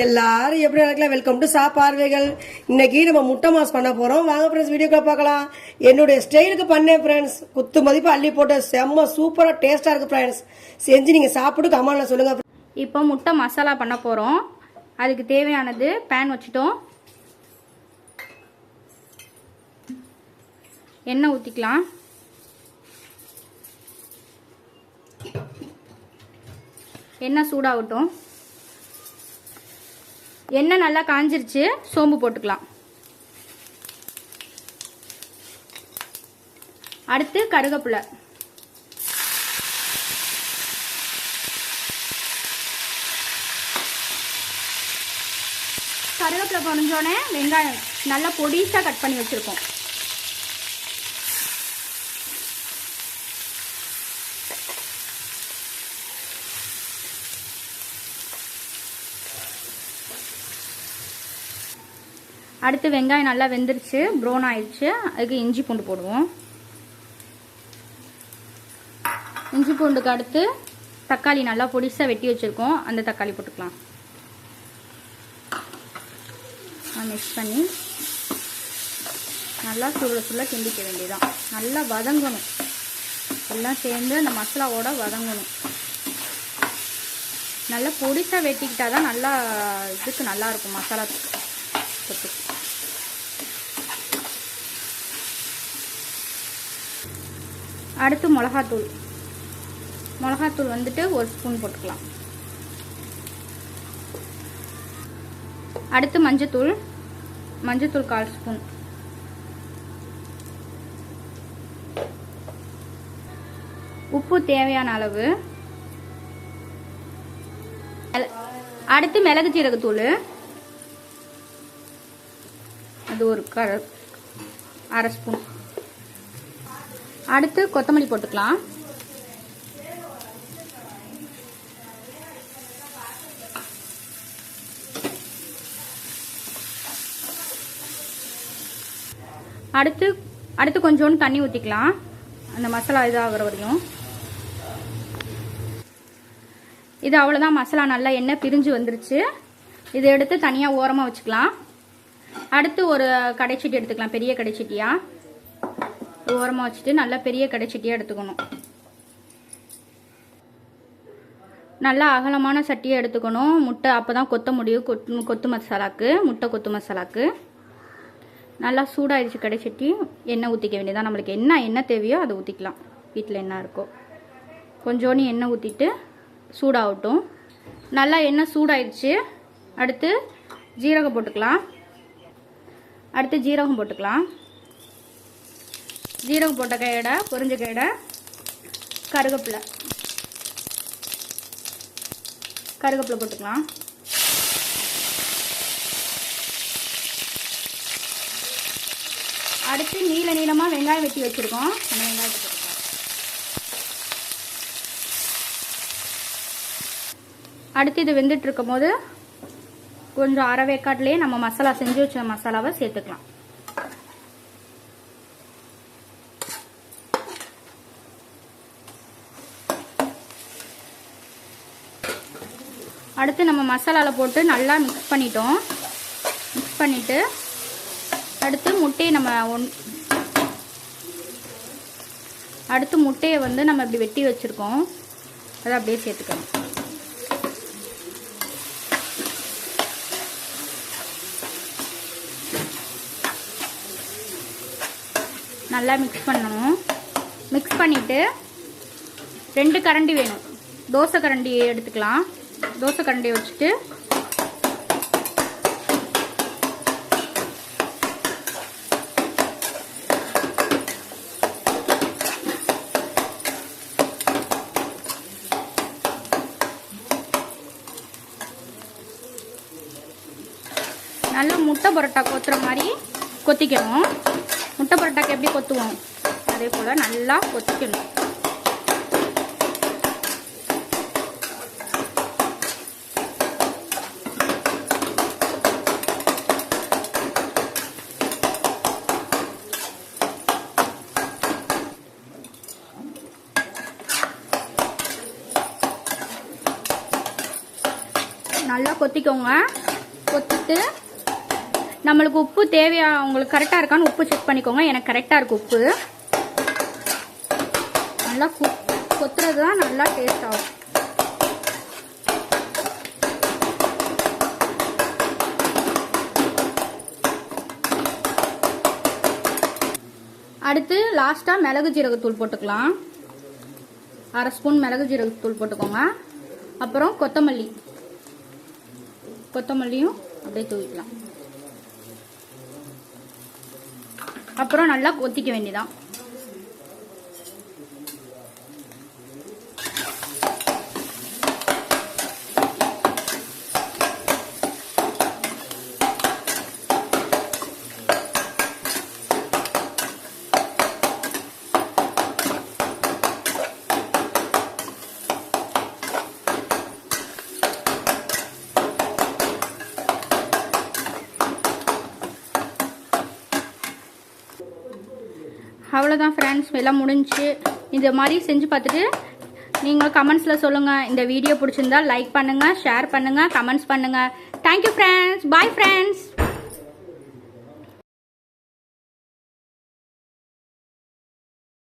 எல்லாரும் எப்படி நடக்கலாம். வெல்கம் டு சாப்பார்வைகள். இன்னைக்கு நம்ம முட்டை மாஸ் பண்ண போறோம். வாங்க ஃப்ரெண்ட்ஸ், வீடியோக்குள்ள பார்க்கலாம். என்னுடைய ஸ்டைலுக்கு பண்ணேன் ஃப்ரெண்ட்ஸ். குத்து மதிப்பு அள்ளி போட்டு செம்ம சூப்பரா டேஸ்டா இருக்கு ஃப்ரெண்ட்ஸ். செஞ்சு நீங்க சாப்பிட்டு கமெண்ட்ல சொல்லுங்க. இப்போ முட்டை மசாலா பண்ண போறோம். அதுக்கு தேவையானது பேன் வச்சுட்டோம். எண்ணெய் ஊற்றிக்கலாம். எண்ணெய் சூடாகட்டும். எண்ணெய் நல்லா காஞ்சிருச்சு. சோம்பு போட்டுக்கலாம். அடுத்து கருவேப்பிலை, கருவேப்பிலை பொரிஞ்சோடனே வெங்காயம் நல்லா பொடிசா கட் பண்ணி வச்சிருக்கோம். அடுத்து வெங்காயம் நல்லா வெந்துருச்சு, ப்ரௌன் ஆயிடுச்சு. அதுக்கு இஞ்சி பூண்டு போடுவோம். இஞ்சி பூண்டுக்கு அடுத்து தக்காளி நல்லா பொடிசா வெட்டி வச்சிருக்கோம். அந்த தக்காளி போட்டுக்கலாம். மிக்ஸ் பண்ணி நல்லா சுருள கிண்டிக்க வேண்டியதான். நல்லா வதங்கணும். எல்லாம் சேர்ந்து அந்த மசாலாவோட வதங்கணும். நல்லா பொடிசா வெட்டிக்கிட்டாதான் நல்லா இதுக்கு நல்லா இருக்கும் மசாலா. அடுத்து மிளகாத்தூள் வந்துட்டு 1 ஸ்பூன் போட்டுக்கலாம். அடுத்து மஞ்சத்தூள் 1/4 ஸ்பூன். உப்பு தேவையான அளவு. அடுத்து மிளகு சீரகத்தூள், அது ஒரு 1/2 ஸ்பூன். அடுத்து கொத்தமல்லி போட்டுக்கலாம். அடுத்து கொஞ்சோண்டு தண்ணி ஊற்றிக்கலாம். அந்த மசாலா இதாகிற வரையும். இது அவ்வளோதான். மசாலா நல்லா எண்ணெய் பிரிஞ்சு வந்துருச்சு. இதை எடுத்து தனியாக ஓரமாக வச்சுக்கலாம். அடுத்து ஒரு கடைச்சட்டி எடுத்துக்கலாம். பெரிய கடைச்சட்டியா ஓரமாக வச்சுட்டு நல்லா பெரிய கடைச்சட்டியாக எடுத்துக்கணும். நல்லா அகலமான சட்டியை எடுத்துக்கணும். முட்டை அப்போ தான் கொத்த முடியும். கொத்து மசாலாக்கு, முட்டை கொத்து மசாலாக்கு. நல்லா சூடாயிடுச்சு கடைச்சட்டி. எண்ணெய் ஊற்றிக்க வேண்டியதான். நம்மளுக்கு என்ன தேவையோ அதை ஊற்றிக்கலாம். வீட்டில் என்ன இருக்கோ கொஞ்சோண்டு எண்ணெய் ஊற்றிட்டு சூடாகட்டும். நல்லா எண்ணெய் சூடாயிடுச்சு. அடுத்து ஜீரகம் போட்டுக்கலாம். ஜீரகம் போட்ட கையோட பொரிஞ்ச கையோட கருவேப்பிலை போட்டுக்கலாம். அடுத்து நீளமாக வெங்காயம் வெட்டி வச்சிருக்கோம். அந்த வெங்காயத்தை போட்டுக்கலாம். அடுத்து இது வெந்துட்டு இருக்கும் போது கொஞ்சம் அரை வேக்காட்டிலேயே நம்ம மசாலா செஞ்சு வச்ச மசாலாவை சேர்த்துக்கலாம். அடுத்து நம்ம மசாலாவில் போட்டு நல்லா மிக்ஸ் பண்ணிட்டோம். மிக்ஸ் பண்ணிவிட்டு அடுத்து முட்டையை வந்து நம்ம இப்படி வெட்டி வச்சுருக்கோம். அதை அப்படியே சேர்த்துக்கணும். நல்லா மிக்ஸ் பண்ணணும். மிக்ஸ் பண்ணிவிட்டு 2 கரண்டி வேணும். தோசை கரண்டி எடுத்துக்கலாம். தோசை கரண்டியை வச்சுட்டு நல்லா முட்டை பரோட்டா கொத்துற மாதிரி கொத்திக்கணும். முட்டை பரோட்டாக்கு எப்படி கொத்துவோம் அதே போல் நல்லா கொத்திக்கணும். நல்லா கொத்திக்கோங்க. கொத்திட்டு நம்மளுக்கு உப்பு தேவையா உங்களுக்கு கரெக்டாக இருக்கான்னு உப்பு செக் பண்ணிக்கோங்க. எனக்கு கரெக்டாக இருக்குது உப்பு. நல்லா கொத்துறது தான் நல்லா டேஸ்ட் ஆகும். அடுத்து லாஸ்ட்டாக மிளகு ஜீரகத்தூள் போட்டுக்கலாம். 1/2 ஸ்பூன் மிளகு ஜீரகத்தூள் போட்டுக்கோங்க. அப்புறம் கொத்தமல்லியும் அப்படியே தூவிக்கலாம். அப்புறம் நல்லா கொத்திக்க வேண்டியதான். அவ்வளோதான் ஃப்ரெண்ட்ஸ், எல்லாம் முடிஞ்சு. இந்த மாதிரி செஞ்சு பார்த்துட்டு நீங்கள் கமெண்ட்ஸில் சொல்லுங்கள். இந்த வீடியோ பிடிச்சிருந்தா லைக் பண்ணுங்கள், ஷேர் பண்ணுங்கள், கமெண்ட்ஸ் பண்ணுங்கள். Thank you friends. Bye friends.